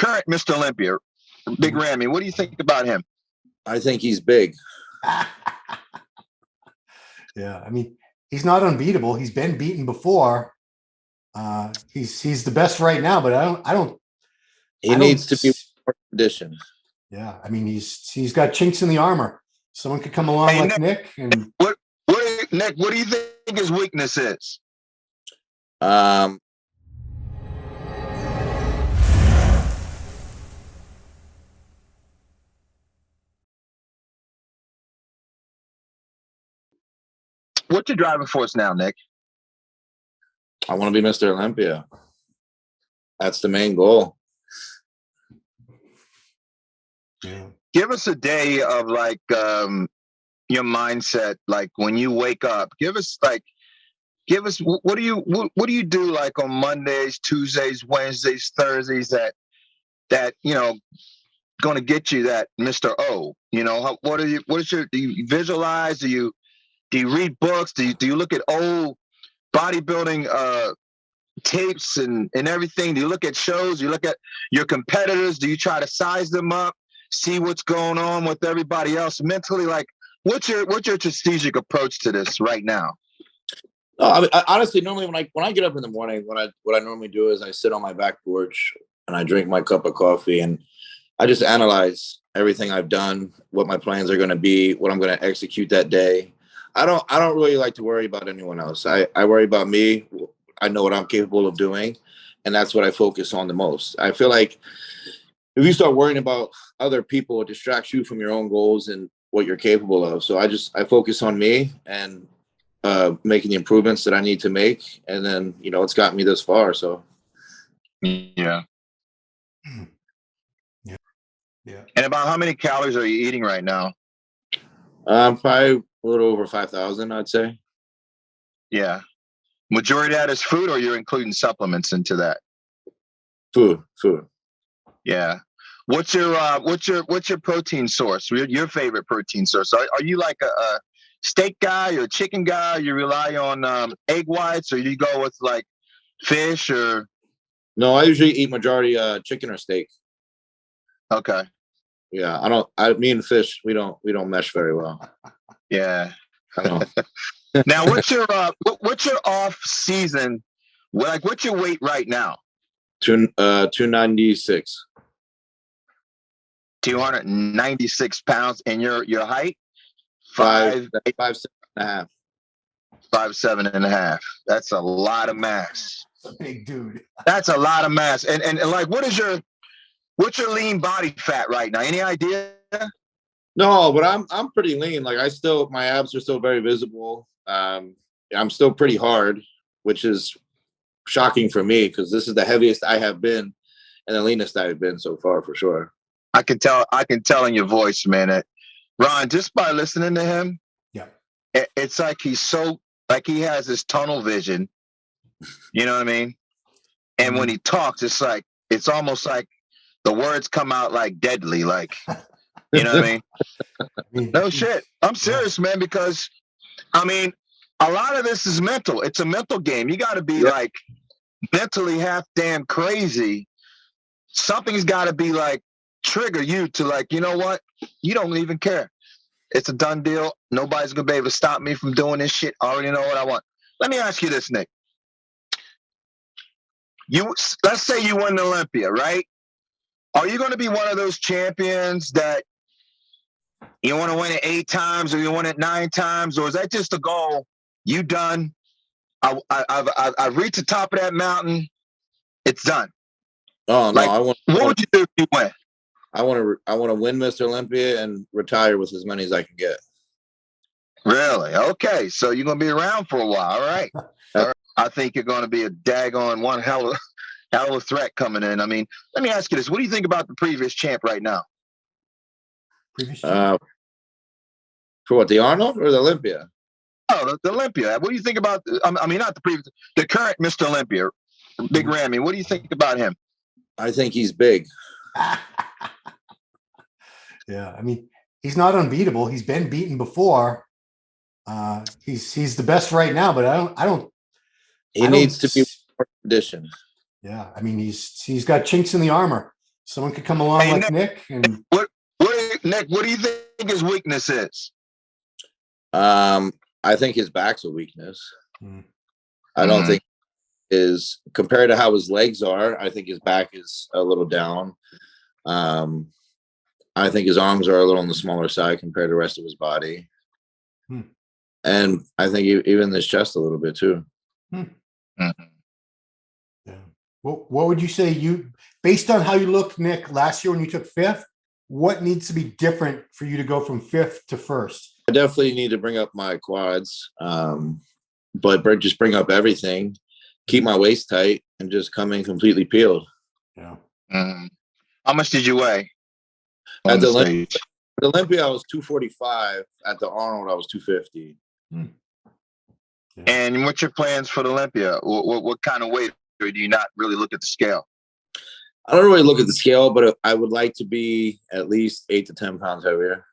current Mr. Olympia, Big Ramy, what do you think about him? I think he's big. Yeah, I mean, he's not unbeatable. He's been beaten before. He's the best right now, but I don't. He needs to be more conditioned. Yeah, I mean, he's got chinks in the armor. Someone could come along like Nick and Nick, what do you think his weakness is? What's your driving force now, Nick? I want to be Mr. Olympia. That's the main goal. Yeah. Give us a day of like your mindset, like when you wake up. Give us what do you do like on Mondays, Tuesdays, Wednesdays, Thursdays that you know going to get you that Mr. O? You know, do you visualize? Do you read books? Do you look at old bodybuilding tapes and everything? Do you look at shows? Do you look at your competitors? Do you try to size them up, see what's going on with everybody else mentally? Like, what's your strategic approach to this right now? No, I mean, honestly, normally when I get up in the morning, what I normally do is I sit on my back porch and I drink my cup of coffee and I just analyze everything I've done, what my plans are going to be, what I'm going to execute that day. I don't really like to worry about anyone else. I worry about me. I know what I'm capable of doing, and that's what I focus on the most. I feel like if you start worrying about other people, it distracts you from your own goals and what you're capable of. So I focus on me and making the improvements that I need to make, and then it's gotten me this far. So yeah. And about how many calories are you eating right now? Probably a little over 5,000, I'd say. Yeah. Majority of that is food, or you're including supplements into that? Food. Yeah. What's your protein source? Your favorite protein source? Are you like a steak guy or a chicken guy? You rely on egg whites, or you go with like fish or? No, I usually eat majority chicken or steak. Okay. Yeah, me and fish, we don't mesh very well. Yeah. I know. Now, what's your off season? Like, what's your weight right now? 296. 296 pounds, and your height? 5'7" and a half. 5'7" and a half. That's a lot of mass. Big dude. That's a lot of mass. And like, what's your lean body fat right now? Any idea? No, but I'm pretty lean. Like my abs are still very visible. I'm still pretty hard, which is shocking for me because this is the heaviest I have been and the leanest I've been so far, for sure. I can tell in your voice, man. Ron, just by listening to him, yeah, it's like he has this tunnel vision. You know what I mean? And when he talks, it's almost like the words come out like deadly, like, you know what I mean? No shit. I'm serious, man, because I mean, a lot of this is mental. It's a mental game. You got to be like mentally half damn crazy. Something's got to be like trigger you to like, you know what? You don't even care. It's a done deal. Nobody's going to be able to stop me from doing this shit. I already know what I want. Let me ask you this, Nick. Let's say you win the Olympia, right? Are you going to be one of those champions that you want to win it 8 times or you win it 9 times? Or is that just a goal? You done? I've reached the top of that mountain. It's done. Oh, no. What would you do if you win? I want to win Mr. Olympia and retire with as many as I can get. Really? Okay. So you're going to be around for a while. All right. All right. I think you're going to be a daggone one hell of a threat coming in. I mean, let me ask you this. What do you think about the previous champ right now? Previous champ? For what, the Arnold or the Olympia? Oh, the Olympia. What do you think about, I mean, not the previous, the current Mr. Olympia, Big Ramy. What do you think about him? I think he's big. Yeah, I mean, he's not unbeatable. He's been beaten before. He's the best right now, but I don't. He needs to be more conditioned. Yeah, I mean, he's got chinks in the armor. Someone could come along like Nick and Nick, what do you think his weakness is? I think his back's a weakness. I don't think is compared to how his legs are. I think his back is a little down. I think his arms are a little on the smaller side compared to the rest of his body. And I think even his chest a little bit too. Yeah. What would you say based on how you looked, Nick, last year when you took 5th, what needs to be different for you to go from 5th to 1st? I definitely need to bring up my quads, but just bring up everything, keep my waist tight, and just come in completely peeled. Yeah. How much did you weigh? At the Olympia, I was 245. At the Arnold, I was 250. Yeah. And what's your plans for the Olympia? What kind of weight, or do you not really look at the scale? I don't really look at the scale, but I would like to be at least 8 to 10 pounds heavier.